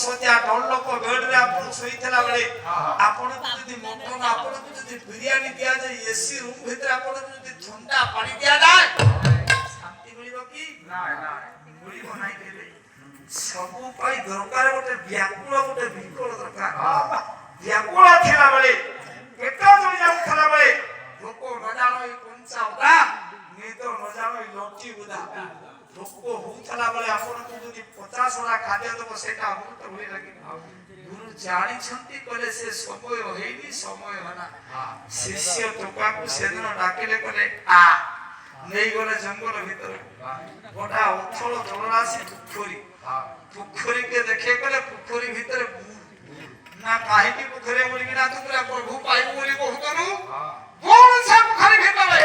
ସଜା ଡୋଲକ ବେଡରେ ଆପଣ ଶୋଇଥିଲା ବେଳେ ଆପଣଙ୍କୁ ଯଦି ମଟନ ଆପଣଙ୍କୁ ଯଦି ବିରିୟାନୀ ଦିଆଯାଏ ଏସି ରୁମ୍ ଭିତରେ ଆପଣଙ୍କୁ ଯଦି ଥଣ୍ଡା ପାଣି ଦିଆଯାଏ ଶାନ୍ତି ମିଳିବ କି? ମିଳିବ ନାହିଁ କେବେ। ସବୁ ପାଇଁ ଦରକାର ଗୋଟେ ବ୍ୟାକୁଳ ଗୋଟେ ବିକଳ ଦରକାର। ବ୍ୟାକୁଳ ଥିଲା ବେଳେ ପେଟ ଜଳି ଯାଉଥିଲା ବେଳେ ଭୋକ ନ ଜାଣଇ କଞ୍ଚା ଓଦା ନିଦ ନ ଜାଣଇ ଲଟି ବୁଦା। ଭୋକ ହଉଥିଲା ବେଳେ ଆପଣଙ୍କୁ ଯଦି 50 ଖାଦ୍ୟ ଦେବ ସେଇଟା ଅମୃତ ଭଳି ଲାଗିବ। ଗୁରୁ ଜାଣିଛନ୍ତି କହିଲେ ସେ ସମୟ ହେଇନି ସମୟ ହେଲା। ଶିଷ୍ୟ ଟୋକାକୁ ସେଦିନ ଡାକିଲେ କହିଲେ ଆ ନେଇଗଲେ ଜଙ୍ଗଲ ଭିତରକୁ। ଗୋଟା ଉଥଳ ଜଳରାଶି ପୋଖରୀକେ ଦେଖେ କଲେ ପୋଖରୀ ଭିତରେ ନା କାହିଁକି ପୋଖରୀ ବୋଲିକି ଡାକୁଥିଲା ପ୍ରଭୁ ପାଇବୁ ବୋଲି କହୁଥଲୁ ସେ ପୋଖରୀ ଭିତରେ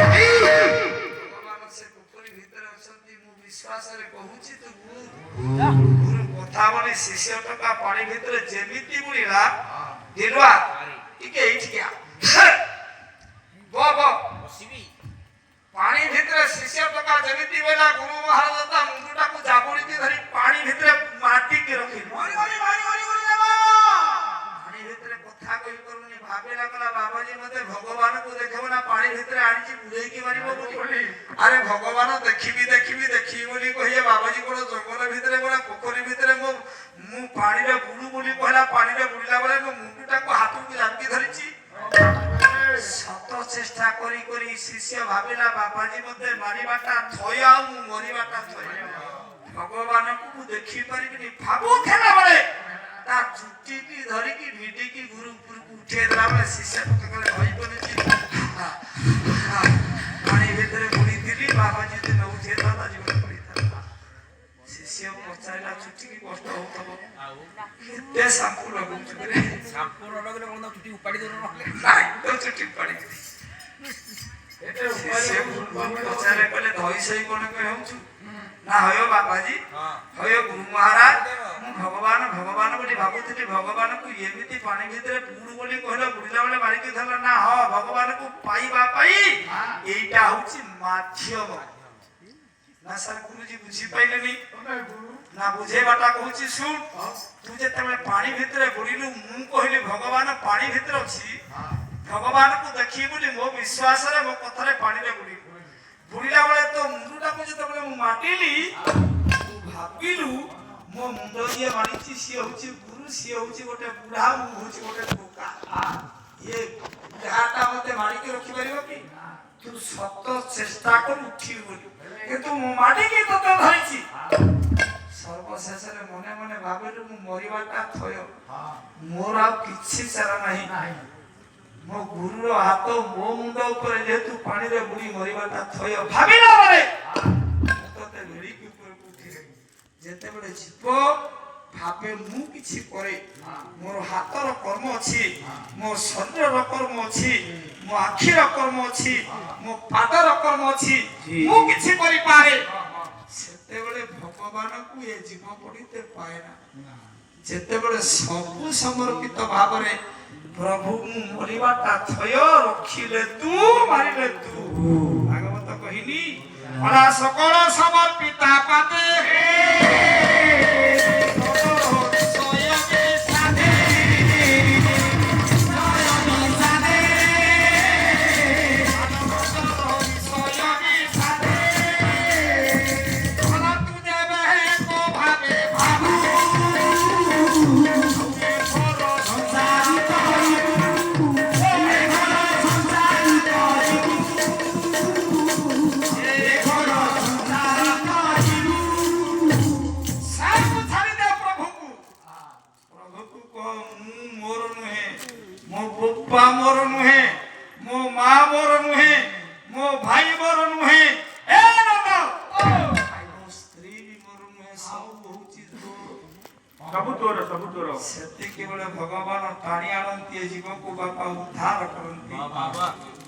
ଭଗବାନ ସେ ପୋଖରୀ ଭିତରେ ଅଛନ୍ତି। ମୁଁ ବିଶ୍ୱାସରେ କହୁଛି ତୁ ଗୁରୁ କଥା ବୋଲି ଶିଷ୍ୟ ଟୋକା ପାଣି ଭିତରେ ଯେମିତି ବୁଡ଼ିଲା ଦିଲୁଆ ଟିକେ ଏଇଠିକି ପାଣି ଭିତରେ ଶିଷ୍ୟ ଟୋକା ଯେମିତି ବୋଇଲା ଗୁରୁ ମହାରାଜ ତା ମୁଣ୍ଡଟାକୁ ଜାବୁଡ଼ିକି ଧରି ପାଣି ଭିତରେ ମାଟିକି ରଖିଲି। ପାଣି ଭିତରେ କଥା କହିପାରୁନି ଭାବିଲା କଲା ବାବାଜୀ ମତେ ଭଗବାନଙ୍କୁ ଦେଖେଇବ ନା ପାଣି ଭିତରେ ଆଣିଛି ବୁଡେଇକି ମାରିବ ବୋଲି। ଆରେ ଭଗବାନ ଦେଖିବି ବୋଲି କହିଲେ ବାବାଜୀ କଣ ଜଙ୍ଗଲ ଭିତରେ ଗଲା ପୋଖରୀ ଭିତରେ ମୁଁ ପାଣିରେ ବୁଡୁ ବୋଲି କହିଲା। ପାଣିରେ ବୁଡିଲା ବେଳେ ମୋ ମୁଣ୍ଡଟାକୁ ହାତକୁ ଜାବୁକି ଧରିଛି। ଶତ ଚେଷ୍ଟା କରି କରି ଶିଷ୍ୟ ଭାବିଲା ବାବାଜୀ ମତେ ମାରିବାଟା ଥୟ ଆଉ ମୁଁ ମରିବାଟା ଥୟ। ଭଗବାନଙ୍କୁ ମୁଁ ଦେଖି ପାରିବିନି ଭାବୁଥିଲା ବେଳେ ତା ଚୁଟିକି ଧରିକି ଭିଡ଼ିକି ଗୁରୁ ଉପରକୁ ଉଠେଇ ଦେଲା ବେଳେ ଶିଷ୍ୟ କହିଲେ କହିବନି ପାଣି ଭିତରେ ବୁଡ଼ିଥିଲି ବାବାଜୀ ଯଦି ନ ଉଠେଇ ତା ଜୀବନ ପଡ଼ିଥାନ୍ତା। ଶିଷ୍ୟ ପଚାରିଲା ଚୁଟିକି କଷ୍ଟ ହଉଥିବ କେତେ ସାମ୍ପୁ ଲଗାଉଛୁ ଚୁଟି ଉପାଡ଼ି ଦଉନ ନାଇଁ ତ ଚୁଟି ଉପାଡ଼ି ପଚାରେ କହିଲେ ଧଇ ସହି କଣ ହଉଛୁ ନା ହୟ ବାବାଜୀ ହୟ ଗୁରୁ ମହାରାଜ ମୁଁ ଭଗବାନ ବୋଲି ଭାବୁଥିଲି। ଭଗବାନଙ୍କୁ ଏମିତି ପାଣି ଭିତରେ ବୁଡୁ ବୋଲି କହିଲେ ବୁଡ଼ିଲା ବେଳେ ମାରିକି ଧରିଲା ନା ହଁ ଭଗବାନଙ୍କୁ ପାଇବା ପାଇଁ ଏଇଟା ହଉଛି ମାଧ୍ୟମ। ନା ସାର୍ ଗୁରୁଜୀ ବୁଝିପାରିଲେନି ନା ବୁଝେଇବାଟା କହୁଛି ଶୁଣ। ତୁ ଯେତେବେଳେ ପାଣି ଭିତରେ ବୁଡ଼ିଲୁ ମୁଁ କହିଲି ଭଗବାନ ପାଣି ଭିତରେ ଅଛି ଭଗବାନଙ୍କୁ ଦେଖିବି ବୋଲି ମୋ ବିଶ୍ୱାସରେ ମୋ କଥାରେ ପାଣିରେ ବୁଡ଼ିଲା ବେଳେ ତ ମୁଣ୍ଡଟାକୁ ଯେତେବେଳେ ମୁଁ ମାଟିଲି ଭାବିଲୁ ମୋ ମୁଣ୍ଡ ଯିଏ ମାରିଛି ସିଏ ହଉଛି ଗୁରୁ ସିଏ ହଉଛି ଗୋଟେ ବୁଢା ମୁଁ ହଉଛି ଗୋଟେ ଟୋକା। ଇଏ ଯାହାଟା ମତେ ମାରିକି ରଖିପାରିବ କି? ତୁ ସତ ଚେଷ୍ଟା କରୁ ଉଠିବୁ ବୋଲି କିନ୍ତୁ ମୁଁ ମାଟିକି ତତେ ଧରିଛି। ସର୍ବଶେଷରେ ମନେ ମନେ ଭାବିଲୁ ମୁଁ ମରିବାଟା ଥୟ ମୋର ଆଉ କିଛି ଚାରା ନାହିଁ। ମୋ ଗୁରୁର ହାତ ମୋ ମୁଣ୍ଡ ଉପରେ ଯେହେତୁ ପାଣିରେ ବୁଡ଼ି ମରିବାଟା ଥୟ ଭାବିଲା ବେଳେ ତତେ ଧରିକି ଉପରକୁ ଉଠିଲେ ଯେତେବେଳେ ଯିବ ଭାବେ ମୁଁ କିଛି କରେ ମୋର ହାତର କର୍ମ ଅଛି ମୋ ଶରୀରର କର୍ମ ଅଛି ମୋ ଆଖିର କର୍ମ ଅଛି ମୋ ପାଦର କର୍ମ ଅଛି ମୁଁ କିଛି କରିପାରେ। ସେତେବେଳେ ଭଗବାନଙ୍କୁ ଏ ଜୀବ ପଡ଼ିତେ ପାଏ ନା। ଯେତେବେଳେ ସବୁ ସମର୍ପିତ ଭାବରେ ପ୍ରଭୁ ମୁଁ ମରିବାଟା ଥୟ ରଖିଲେ ତୁ ମାରିଲେ ତୁ। ଭାଗବତ କହିନି ସକଳ ସମର୍ପିତା ପାତେ ମୋର ନୁହେଁ ମୋ ମା ମୋର ନୁହେଁ ମୋ ଭାଇ ମୋର ନୁହେଁ ସ୍ତ୍ରୀ ବି ମୋର ନୁହେଁ ସବୁ ହଉଛି ସବୁ ତୋର। ସେତିକି ବେଳେ ଭଗବାନ ଟାଣି ଆଣନ୍ତି ଏ ଜୀବକୁ ବାପା ଉଦ୍ଧାର କରନ୍ତି।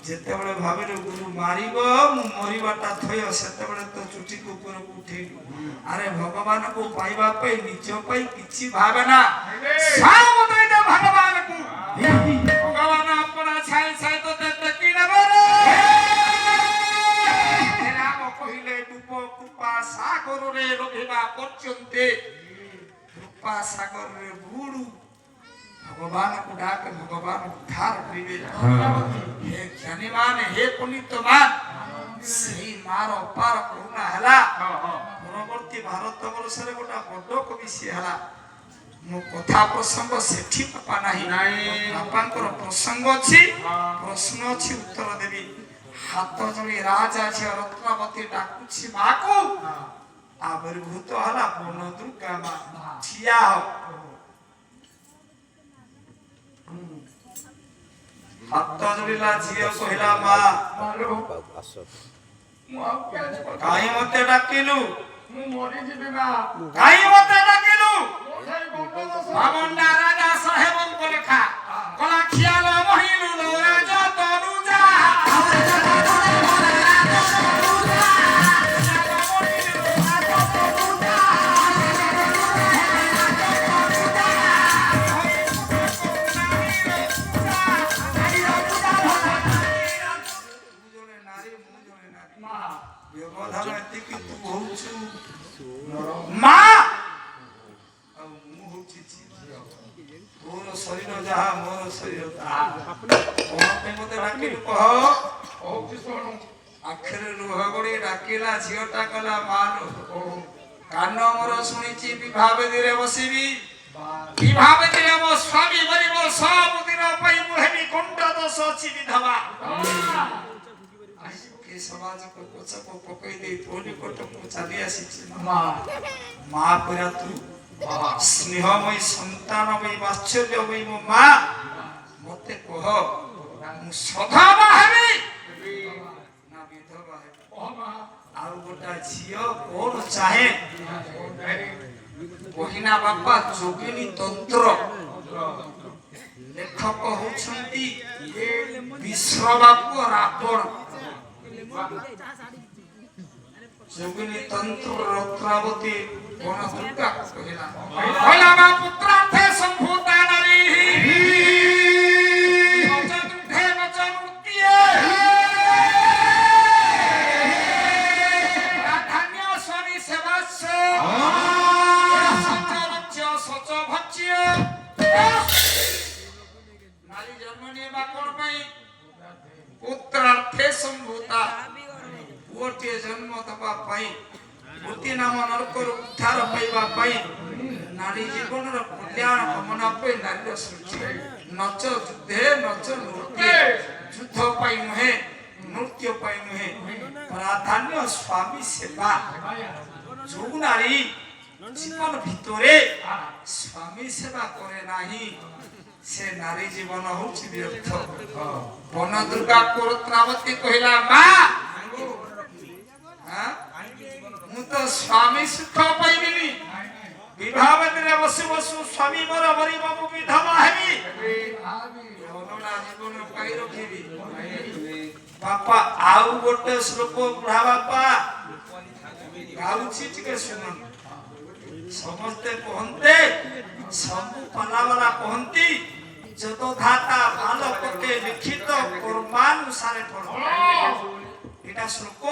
ଯେତେବେଳେ ଭାବିଲୁ ଗୁରୁ ମାରିବ ମୁଁ ମରିବାଟା ଥୟ ସେତେବେଳେ ତ ଚୁଟିକୁ ଉପରକୁ ଉଠେଇଲୁ। ଆରେ ଭଗବାନକୁ ପାଇବା ପାଇଁ ନିଜ ପାଇଁ କିଛି ଭାବେ ନା ଭଗବାନକୁ ଭଗବାନ ଆପଣା ଛାଇ ଛାଇ ତ ଦେଖି ନେବେ ରାମ କହିଲେ ଡୁବ କୃପା ସାଗରରେ ରହିବା ପର୍ଯ୍ୟନ୍ତେ कृपा सागर रे बुड़ू भगवान को डाक भगवान उद्धार करिवे हे ज्ञानीमान हे पुनीतमान सही मार अपार करुणा हला परवर्ती भारत वर्ष रे गोटा बड़ कवि से हला मो कथा प्रसंग सेठी पापा नाही पापांकर प्रसंग अछि प्रश्न अछि उत्तर देबी हाथ जोड़ी राजा छे रत्नावती डाकुछि माको आविर्भूत हला बन दुर्गा मा ठिया हो हाथ जोड़ीला झियो कहिला मा काई मते डाकिलु मु मरि जिबि मा काई मते डाकिलु मामंडा राजा साहेब को लेखा कला खियाल महिलु लो राजा तनुजा शरीर जहा मोर शरीर आखिर लुह गड़ी डाकिला झीटा कला मालो कान मोर शुणी विभावेदी बसबी विभावेदी मो स्वामी मरिब सबुदिन मुहेबी कंठ दोष अच्छी विधवा समाज को पोछक पकई दे तोली कोट को चली आसी मां परा तू स्नेहमय संतानमय वात्सल्यमय मो मां मते कह मु सदा बाहेबी ना विधवा है आ गोटा झियो कोन चाहे कहिना बापा जोगिनी तंत्र लेखक होछंती विश्वबापू रावण जोगिनी तंत्र रत्नावती बन दुर्गा कहिला कहला मा पुत्रार्थे संभूता नारी वचनुद्धे वचनुत्तिये प्राधान्य स्वामी सेवास्य सचरच्य सचभच्य नारी जन्म नेबा कोन पई पुत्रार्थे संभूता गोटे जन्म दबा पाई गोटे नाम नरक उद्धार पाइबा पाई नारी जीवन रो कल्याण कामना पे नारी सृष्टि नच युद्धे नच नृत्य युद्ध पाई नहे नृत्य पाई नहे प्राधान्य स्वामी सेवा जो नारी जीवन भितरे स्वामी सेवा करे नाही से नारी जीवन होछि व्यर्थ बन दुर्गा को रत्नावती कहिला मा मु तो स्वामी सुख पाइबिनी विभावेदी रे बसु बसु स्वामी मोर मरि बाबू विधवा हेबी ओनोना जीवन पाई रखिबी पापा आउ गोटे श्लोक बुढ़ा बापा गाउछि टिके सुन समस्ते कहंते सब पाला वाला कहंती जत धाता भालो पके लिखित कर्मानुसार फल एटा श्लोक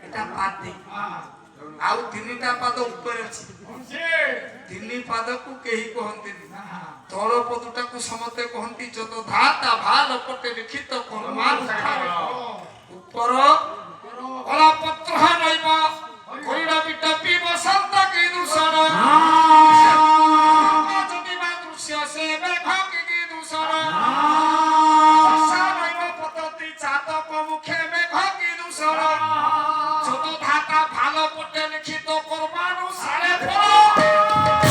एटा पाते आउ तीनटा पद ऊपर अछि तीन पद को केही कहंती तळ पदटा को समते कहंती जत धाता भालो पके लिखित कर्मानुसार ऊपर कला पत्र नैब कोइडा बिटपी बसंत की दूषण जति मा दृश्य से मेघ की दूषण सानैव पतति चातक मुखे मेघ की दूषण जत धाता भालो पटे लिखित कर्मानुसारे फल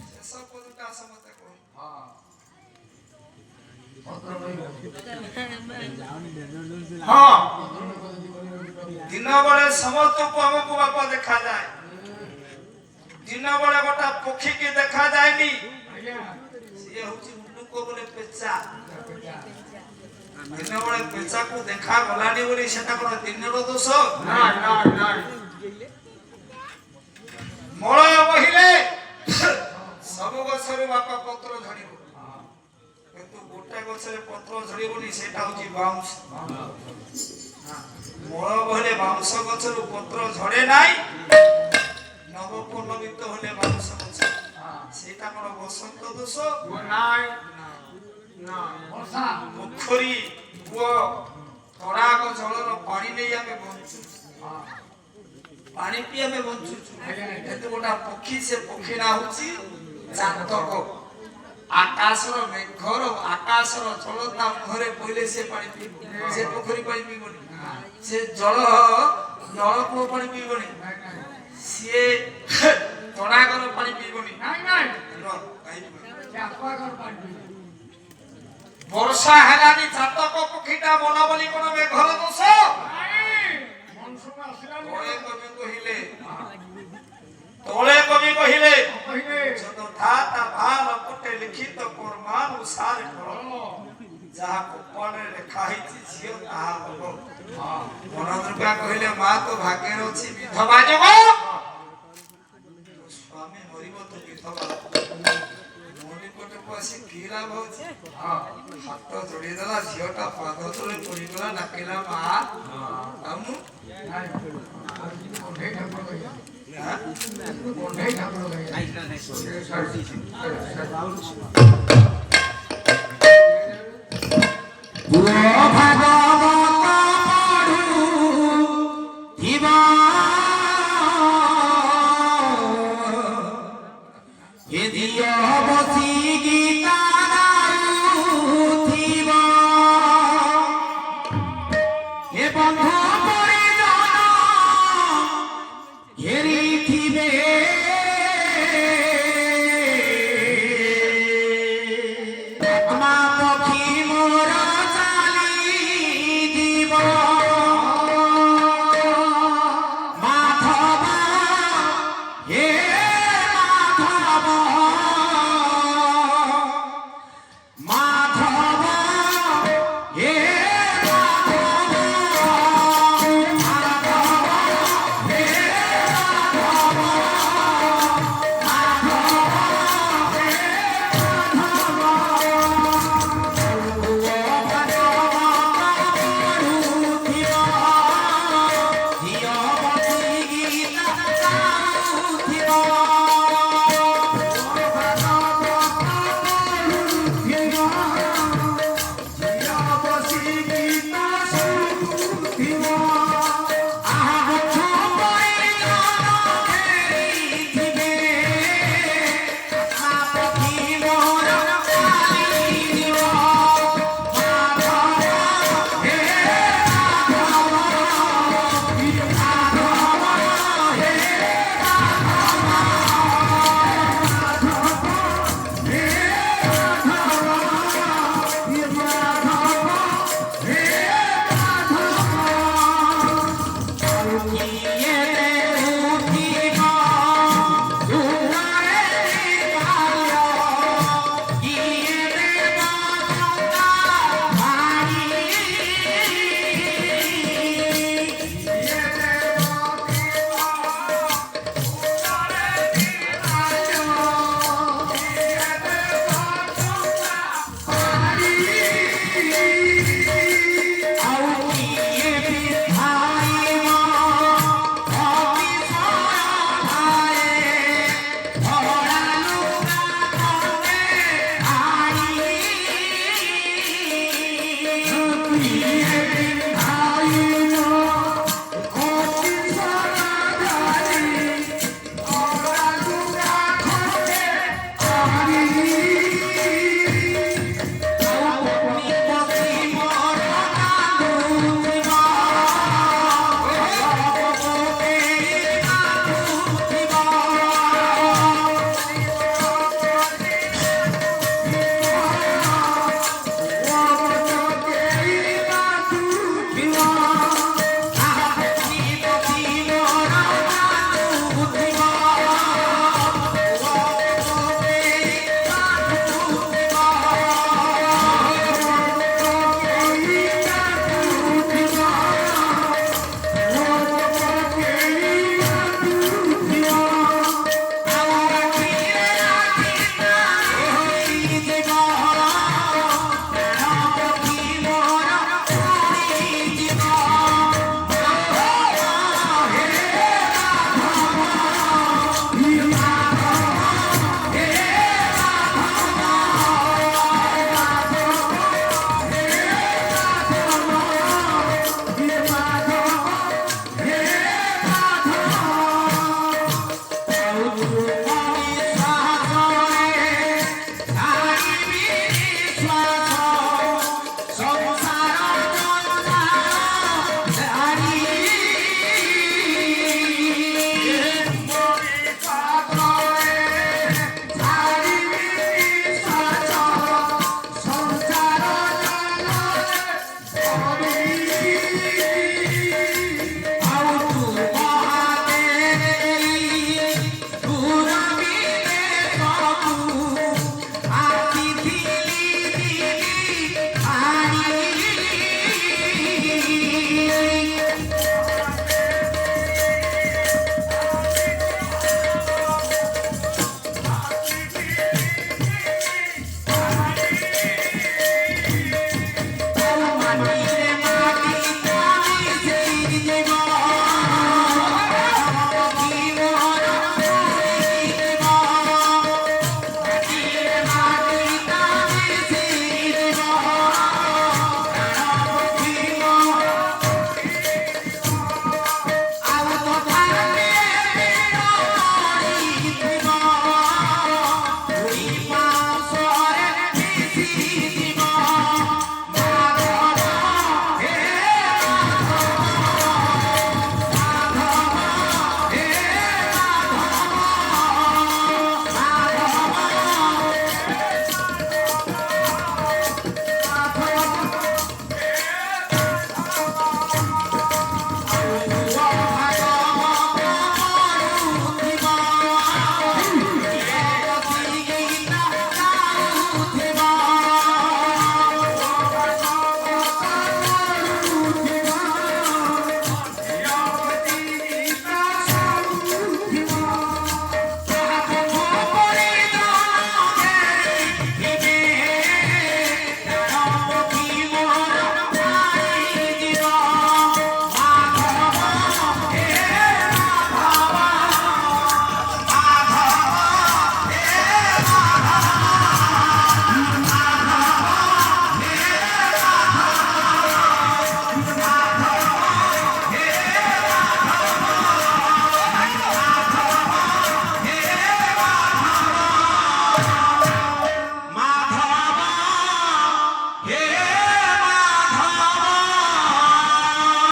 शेष पदटा समते को हां दिन बड़े समस्त को हमको बापा देखा जाए दिन बड़े गोटा पक्षी के देखा जाएनी ये होची उल्लू को बोले पेचा दिन बड़े पेचा को देखा गलानी बोली सेटा कोन दिन रो दोष ना ना ना मोळ बहिले सब गछरे बापा पत्र झड़िबो किंतु गोटा गछरे पत्र झड़िबोनी सेटा होची बाउंस मोळ बहिले বাউଁଶ ଗଛରୁ ପତ୍ର ଝଡ଼େ ନାହିଁ ନବପଲ୍ଲବିତ ହେଲେ ବାଉଁଶ ଗଛ ସେଇଟା କଣ ବସନ୍ତ ଦୋଷ ପୋଖରୀ କୂଅ ତଡ଼ାଗ ଜଳର ପାଣି ନେଇ ଆମେ ବଞ୍ଚୁଛୁ ପାଣି ପିଇ ଆମେ ବଞ୍ଚୁଛୁ କିନ୍ତୁ ଗୋଟେ ପକ୍ଷୀ ସେ ପକ୍ଷୀ ନା ହଉଛି ଚାତକ ଆକାଶର ମେଘର ଆକାଶର ଜଳ ତା ମୁହଁରେ ପଇଲେ ସେ ପାଣି ପିଇବ ସେ ପୋଖରୀ ପାଣି ପିଇବନି ସେ ନଳକୂଅ ପାଣି ପିଇବନି ସିଏ ତଡ଼ାଗର ପାଣି ପିଇବନି ବର୍ଷା ହେଲାନି ଚାତକ ପକ୍ଷୀଟା ମନ ବୋଲି କଣ ମେଘର ଦୋଷ ତଳେ କବି କହିଲେ ଯଥା ତା ଭାଲ ପଟେ ଲିଖିତ କର୍ମାନୁସାରେ ଫଳ ଯାହା କପାଳରେ ଲେଖା ହେଇଛି ଝିଅ ତାହା ହବ ବନଦୁର୍ଗା କହିଲେ ମା ତ ଭାଗ୍ୟରେ ଅଛି ବିଧବା ଯୋଗ ସ୍ୱାମୀ ମରିବ ତ ବିଧବା ମଣିପଟକୁ ଆସି କି ଲାଭ ଅଛି ହାତ ଯୋଡ଼ିଦେଲା ଝିଅଟା ପାଦ ତଳେ ପଡ଼ିଗଲା ଡାକିଲା ମା ଆଉ ମୁଁ ଭାଗ